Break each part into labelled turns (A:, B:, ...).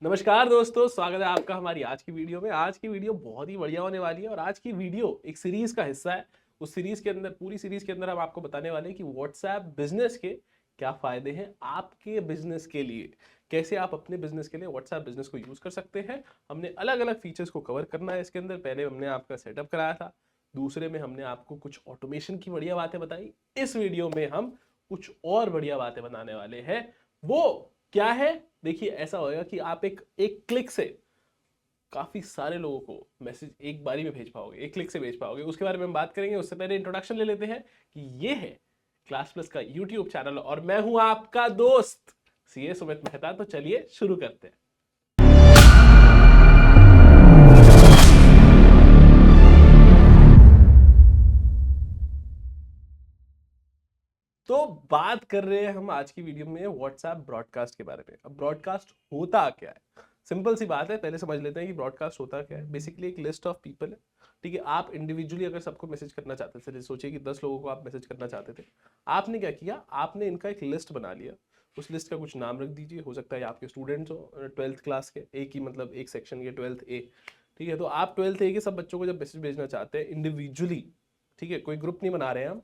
A: नमस्कार दोस्तों, स्वागत है आपका हमारी आज की वीडियो में। आज की वीडियो बहुत ही बढ़िया होने वाली है और आज की वीडियो एक सीरीज का हिस्सा है। उस सीरीज के अंदर, पूरी सीरीज के अंदर हम आपको बताने वाले हैं कि व्हाट्सएप बिजनेस के क्या फायदे हैं आपके बिजनेस के लिए, कैसे आप अपने बिजनेस के लिए व्हाट्सएप बिजनेस को यूज कर सकते हैं। हमने अलग अलग फीचर्स को कवर करना है इसके अंदर। पहले हमने आपका सेटअप कराया था, दूसरे में हमने आपको कुछ ऑटोमेशन की बढ़िया बातें बताई। इस वीडियो में हम कुछ और बढ़िया बातें बताने वाले हैं। वो क्या है? देखिए, ऐसा होगा कि आप एक एक क्लिक से काफी सारे लोगों को मैसेज एक बारी में भेज पाओगे, एक क्लिक से भेज पाओगे। उसके बारे में हम बात करेंगे। उससे पहले इंट्रोडक्शन ले लेते हैं कि ये है क्लास प्लस का यूट्यूब चैनल और मैं हूं आपका दोस्त सीए सुमित मेहता। तो चलिए शुरू करते हैं। तो बात कर रहे हैं हम आज की वीडियो में व्हाट्सएप ब्रॉडकास्ट के बारे में। अब ब्रॉडकास्ट होता क्या है? सिंपल सी बात है, पहले समझ लेते हैं कि ब्रॉडकास्ट होता क्या है। बेसिकली एक लिस्ट ऑफ पीपल है, ठीक है। आप इंडिविजुअली अगर सबको मैसेज करना चाहते थे, सोचिए कि 10 लोगों को आप मैसेज करना चाहते थे। आपने क्या किया? आपने इनका एक लिस्ट बना लिया। उस लिस्ट का कुछ नाम रख दीजिए। हो सकता है आपके स्टूडेंट्स हो 12th क्लास के, एक ही मतलब एक सेक्शन के 12th ए, ठीक है। तो आप 12th ए के सब बच्चों को जब मैसेज भेजना चाहते हैं इंडिविजुअली, ठीक है, कोई ग्रुप नहीं बना रहे हैं हम।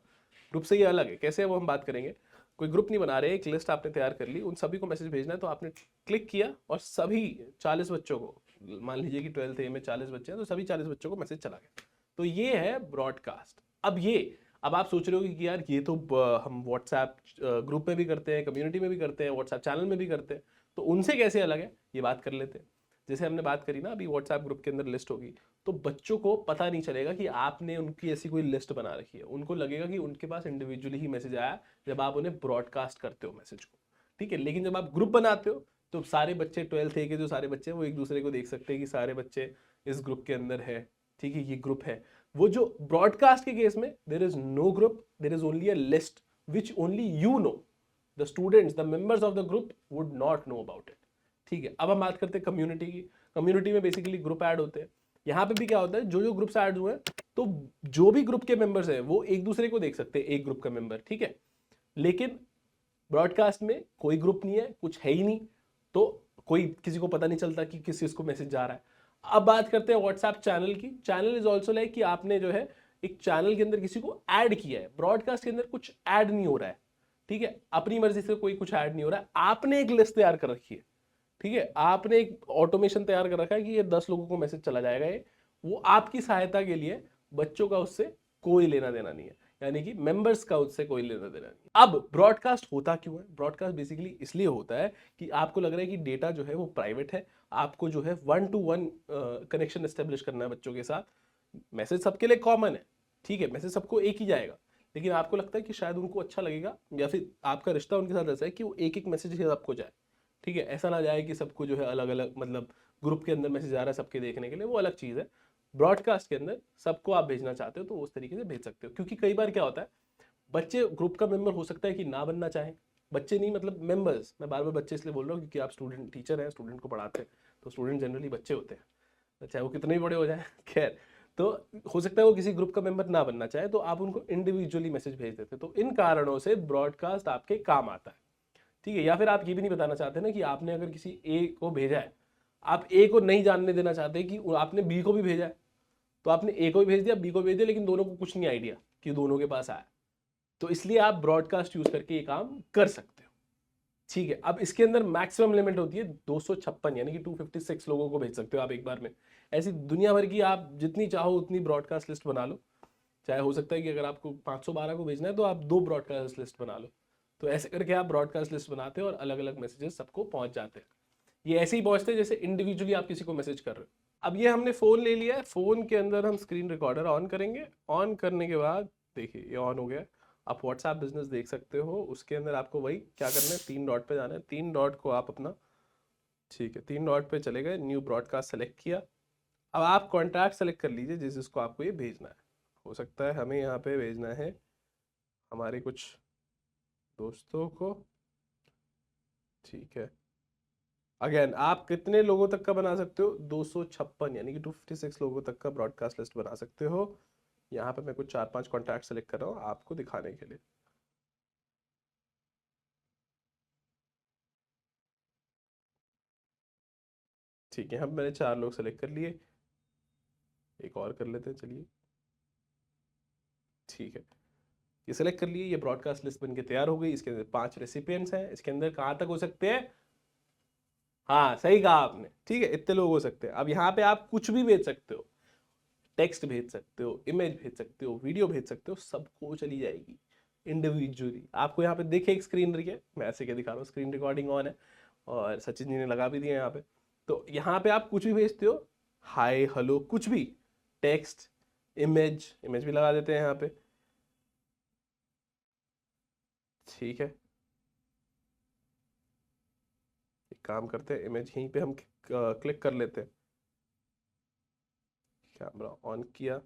A: ग्रुप से ये अलग है, कैसे है वो हम बात करेंगे। कोई ग्रुप नहीं बना रहे, एक लिस्ट आपने तैयार कर ली, उन सभी को मैसेज भेजना है। तो आपने क्लिक किया और सभी 40 बच्चों को, मान लीजिए कि 12th ए में 40 बच्चे हैं, तो सभी 40 बच्चों को मैसेज चला गया। तो ये है ब्रॉडकास्ट। अब आप सोच रहे हो कि यार ये तो हम व्हाट्सएप ग्रुप में भी करते हैं, कम्युनिटी में भी करते हैं, व्हाट्सएप चैनल में भी करते हैं, तो उनसे कैसे अलग है, ये बात कर लेते हैं। जैसे हमने बात करी ना, अभी व्हाट्सएप ग्रुप के अंदर लिस्ट होगी, तो बच्चों को पता नहीं चलेगा कि आपने उनकी ऐसी कोई लिस्ट बना रखी है। उनको लगेगा कि उनके पास इंडिविजुअली ही मैसेज आया जब आप उन्हें ब्रॉडकास्ट करते हो मैसेज को, ठीक है। लेकिन जब आप ग्रुप बनाते हो तो सारे बच्चे 12th ए के जो सारे बच्चे हैं वो एक दूसरे को देख सकते हैं कि सारे बच्चे इस ग्रुप के अंदर है, ठीक है, ये ग्रुप है। वो जो ब्रॉडकास्ट के केस में there is no group, there is only a list which only you know, the students, the members of the group would not know about it, ठीक है। अब हम बात करते हैं कम्युनिटी की। कम्युनिटी में बेसिकली ग्रुप ऐड होते हैं। यहाँ पे भी क्या होता है, जो जो ग्रुप्स ऐड हुए हैं, तो जो भी ग्रुप के मेंबर्स हैं वो एक दूसरे को देख सकते हैं, एक ग्रुप का मेंबर, ठीक है। लेकिन ब्रॉडकास्ट में कोई ग्रुप नहीं है, कुछ है ही नहीं, तो कोई किसी को पता नहीं चलता कि किस चीज को मैसेज जा रहा है। अब बात करते हैं व्हाट्सएप चैनल की। चैनल इज ऑल्सो लाइक कि आपने जो है एक चैनल के अंदर किसी को ऐड किया है। ब्रॉडकास्ट के अंदर कुछ ऐड नहीं हो रहा है, ठीक है। अपनी मर्जी से कोई कुछ ऐड नहीं हो रहा है, आपने एक लिस्ट तैयार कर रखी है, ठीक है। आपने एक ऑटोमेशन तैयार कर रखा है कि ये 10 लोगों को मैसेज चला जाएगा। ये वो आपकी सहायता के लिए, बच्चों का उससे कोई लेना देना नहीं है, यानी कि मेंबर्स का उससे कोई लेना देना नहीं। अब ब्रॉडकास्ट होता क्यों है? ब्रॉडकास्ट बेसिकली इसलिए होता है कि आपको लग रहा है कि डेटा जो है वो प्राइवेट है, आपको जो है 1-to-1 कनेक्शन एस्टेब्लिश करना है बच्चों के साथ। मैसेज सबके लिए कॉमन है, ठीक है, मैसेज सबको एक ही जाएगा, लेकिन आपको लगता है कि शायद उनको अच्छा लगेगा, या फिर आपका रिश्ता उनके साथ ऐसा है कि वो एक एक मैसेज ही सबको जाए, ठीक है। ऐसा ना जाए कि सबको जो है अलग अलग, मतलब ग्रुप के अंदर मैसेज आ रहा है सबके देखने के लिए, वो अलग चीज़ है। ब्रॉडकास्ट के अंदर सबको आप भेजना चाहते हो तो उस तरीके से भेज सकते हो। क्योंकि कई बार क्या होता है, बच्चे ग्रुप का मेंबर हो सकता है कि ना बनना चाहे। बच्चे नहीं, मतलब मेंबर्स, मैं बार बार बच्चे इसलिए बोल रहा हूँ क्योंकि आप स्टूडेंट टीचर हैं, स्टूडेंट को पढ़ाते हैं, तो स्टूडेंट जनरली बच्चे होते हैं, चाहे वो कितने भी बड़े हो जाए खैर। तो हो सकता है वो किसी ग्रुप का मेंबर ना बनना चाहे, तो आप उनको इंडिविजुअली मैसेज भेज देते, तो इन कारणों से ब्रॉडकास्ट आपके काम आता है, ठीक है। या फिर आप ये भी नहीं बताना चाहते ना कि आपने अगर किसी ए को भेजा है, आप ए को नहीं जानने देना चाहते कि आपने बी को भी भेजा है, तो आपने ए को भी भेज दिया, बी को भेज दिया, लेकिन दोनों को कुछ नहीं आइडिया कि दोनों के पास आया। तो इसलिए आप ब्रॉडकास्ट यूज करके ये काम कर सकते हो, ठीक है। अब इसके अंदर मैक्सिमम लिमिट होती है 256, यानी कि 256 लोगों को भेज सकते हो आप एक बार में। ऐसी दुनिया भर की आप जितनी चाहो उतनी ब्रॉडकास्ट लिस्ट बना लो। चाहे हो सकता है कि अगर आपको 512 को भेजना है तो आप 2 ब्रॉडकास्ट लिस्ट बना लो। तो ऐसे करके आप ब्रॉडकास्ट लिस्ट बनाते हो और अलग अलग मैसेजेस सबको पहुंच जाते हैं। ये ऐसे ही पहुंचते हैं जैसे इंडिविजुअली आप किसी को मैसेज कर रहे हो। अब ये हमने फोन ले लिया है, फोन के अंदर हम स्क्रीन रिकॉर्डर ऑन करेंगे। ऑन करने के बाद देखिए ये ऑन हो गया। आप व्हाट्सएप बिजनेस देख सकते हो। उसके अंदर आपको वही क्या करना है, 3 डॉट पे जाना है। 3 डॉट को आप अपना, ठीक है, 3 डॉट पे चले गए, न्यू ब्रॉडकास्ट सेलेक्ट किया। अब आप कॉन्टैक्ट सेलेक्ट कर लीजिए जिस जिसको आपको ये भेजना है। हो सकता है हमें यहाँ पे भेजना है हमारे कुछ दोस्तों को, ठीक है। अगेन आप कितने लोगों तक का बना सकते हो? 256, यानी कि 256 लोगों तक का ब्रॉडकास्ट लिस्ट बना सकते हो। यहाँ पे मैं कुछ 4-5 कॉन्टैक्ट सेलेक्ट कर रहा हूँ आपको दिखाने के लिए। ठीक है, हम मैंने 4 लोग सेलेक्ट कर लिए, एक और कर लेते हैं, चलिए। ठीक है, ये सेलेक्ट कर लिए, ये ब्रॉडकास्ट लिस्ट बनके तैयार हो गई। इसके अंदर 5 रेसिपिएंट्स हैं। इसके अंदर कहाँ तक हो सकते हैं? हाँ, सही कहा आपने। ठीक है, इतने लोग हो सकते हैं। अब यहाँ पे आप कुछ भी भेज सकते हो, टेक्स्ट भेज सकते हो, इमेज भेज सकते हो, वीडियो भेज सकते हो, सबको चली जाएगी इंडिविजुअली। आपको यहाँ पे देखे एक स्क्रीन रही है, मैं ऐसे क्या दिखा रहा हूँ, स्क्रीन रिकॉर्डिंग ऑन है और सचिन जी ने लगा भी दिया यहाँ पे। तो यहाँ पे आप कुछ भी भेजते हो, हाय हेलो कुछ भी, टेक्स्ट, इमेज, इमेज भी लगा देते हैं यहाँ पे। ठीक है, एक काम करते हैं, इमेज यहीं पे हम क्लिक कर लेते हैं, कैमरा ऑन किया।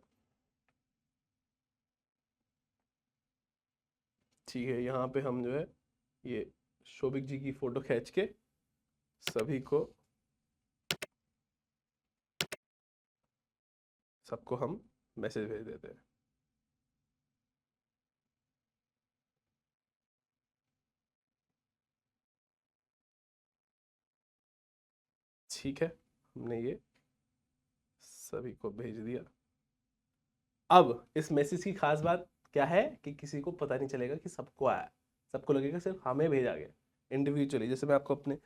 A: ठीक है, यहाँ पे हम जो है ये शोभिक जी की फोटो खींच के सभी को, सबको हम मैसेज भेज देते हैं। ठीक है, हमने ये सभी को भेज दिया। अब इस मैसेज की खास बात क्या है कि किसी को पता नहीं चलेगा कि सबको आया, सबको लगेगा सिर्फ हमें भेजा गया इंडिविजुअली। जैसे मैं आपको अपने,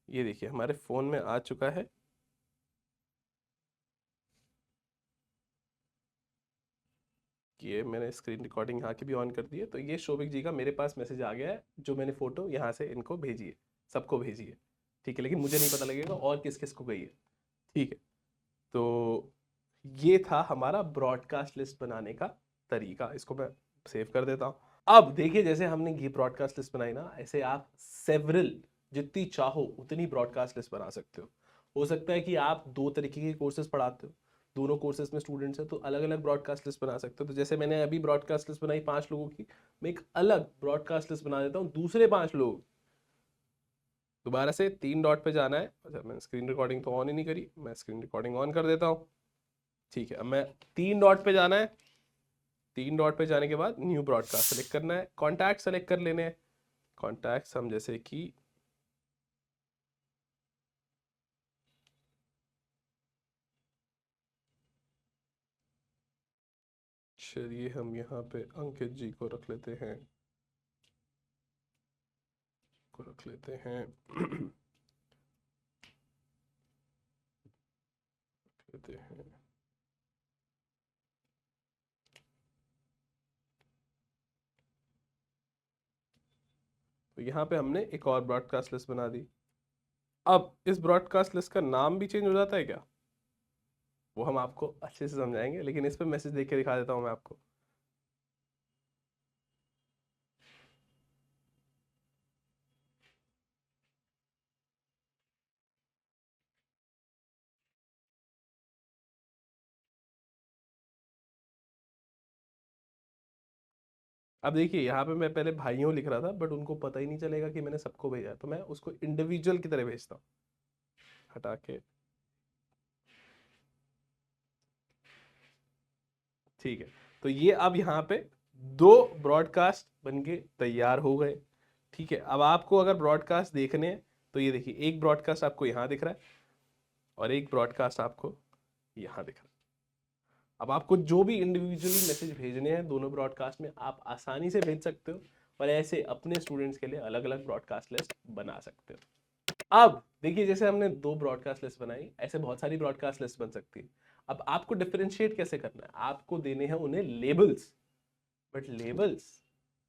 A: ये देखिए हमारे फोन में आ चुका है, ये मैंने स्क्रीन रिकॉर्डिंग यहाँ की भी ऑन कर दी है। तो ये शोभिक जी का मेरे पास मैसेज आ गया है, जो मैंने फोटो यहाँ से इनको भेजी है, सबको भेजी है। ठीक है, लेकिन मुझे नहीं पता लगेगा और किस किस को गई है। ठीक है, तो ये था हमारा ब्रॉडकास्ट लिस्ट बनाने का तरीका। इसको मैं सेव कर देता हूँ। अब देखिए, जैसे हमने ये ब्रॉडकास्ट लिस्ट बनाई ना, ऐसे आप सेवरल, जितनी चाहो उतनी ब्रॉडकास्ट लिस्ट बना सकते हो सकता है कि आप 2 तरीके के कोर्सेज पढ़ाते हो, दोनों कोर्सेज में स्टूडेंट्स हैं, तो अलग अलग ब्रॉडकास्ट लिस्ट बना सकते हो। तो जैसे मैंने अभी ब्रॉडकास्ट लिस्ट बनाई 5 लोगों की, मैं एक अलग ब्रॉडकास्ट लिस्ट बना देता हूँ दूसरे 5 लोग। दोबारा से 3 डॉट पे जाना है। अच्छा, मैंने स्क्रीन रिकॉर्डिंग तो ऑन ही नहीं करी, मैं स्क्रीन रिकॉर्डिंग ऑन कर देता हूँ। ठीक है, अब मैं 3 डॉट पे जाना है। 3 डॉट पे जाने के बाद न्यू ब्रॉडकास्ट सेलेक्ट करना है, कॉन्टैक्ट सेलेक्ट कर लेने हैं। कॉन्टैक्ट्स हम जैसे कि चलिए हम यहाँ पे अंकित जी को रख लेते हैं, को रख लेते हैं लेते हैं। तो यहाँ पे हमने एक और ब्रॉडकास्ट लिस्ट बना दी। अब इस ब्रॉडकास्ट लिस्ट का नाम भी चेंज हो जाता है क्या, वो हम आपको अच्छे से समझाएंगे, लेकिन इस पे मैसेज देख के दिखा देता हूँ मैं आपको। अब देखिए, यहाँ पे मैं पहले भाइयों लिख रहा था, बट उनको पता ही नहीं चलेगा कि मैंने सबको भेजा है, तो मैं उसको इंडिविजुअल की तरह भेजता हूँ, हटा के। ठीक है, तो ये अब यहाँ पे 2 ब्रॉडकास्ट बनके तैयार हो गए। ठीक है, अब आपको अगर ब्रॉडकास्ट देखने हैं तो ये देखिए, एक ब्रॉडकास्ट आपको यहाँ दिख रहा है और एक ब्रॉडकास्ट आपको यहाँ दिख रहा है। अब आपको जो भी इंडिविजुअली मैसेज भेजने हैं दोनों ब्रॉडकास्ट में, आप आसानी से भेज सकते हो और ऐसे अपने स्टूडेंट्स के लिए अलग अलग ब्रॉडकास्ट लिस्ट बना सकते हो। अब देखिए, जैसे हमने 2 ब्रॉडकास्ट लिस्ट बनाई, ऐसे बहुत सारी ब्रॉडकास्ट लिस्ट बन सकती है। अब आपको डिफरेंशिएट कैसे करना है, आपको देने हैं उन्हें लेबल्स, बट लेबल्स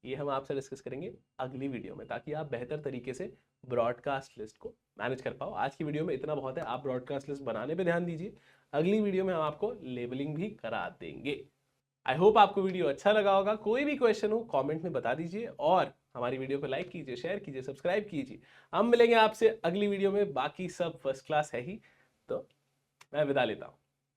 A: ये हम आपसे डिस्कस करेंगे अगली वीडियो में, ताकि आप बेहतर तरीके से ब्रॉडकास्ट लिस्ट को मैनेज कर पाओ। आज की वीडियो में इतना बहुत है, आप ब्रॉडकास्ट लिस्ट बनाने पे ध्यान दीजिए। अगली वीडियो में हम आपको लेबलिंग भी करा देंगे। आई होप आपको वीडियो अच्छा लगा होगा। कोई भी क्वेश्चन हो कमेंट में बता दीजिए और हमारी वीडियो को लाइक कीजिए, शेयर कीजिए, सब्सक्राइब कीजिए। हम मिलेंगे आपसे अगली वीडियो में, बाकी सब फर्स्ट क्लास है ही। तो मैं विदा लेता हूँ।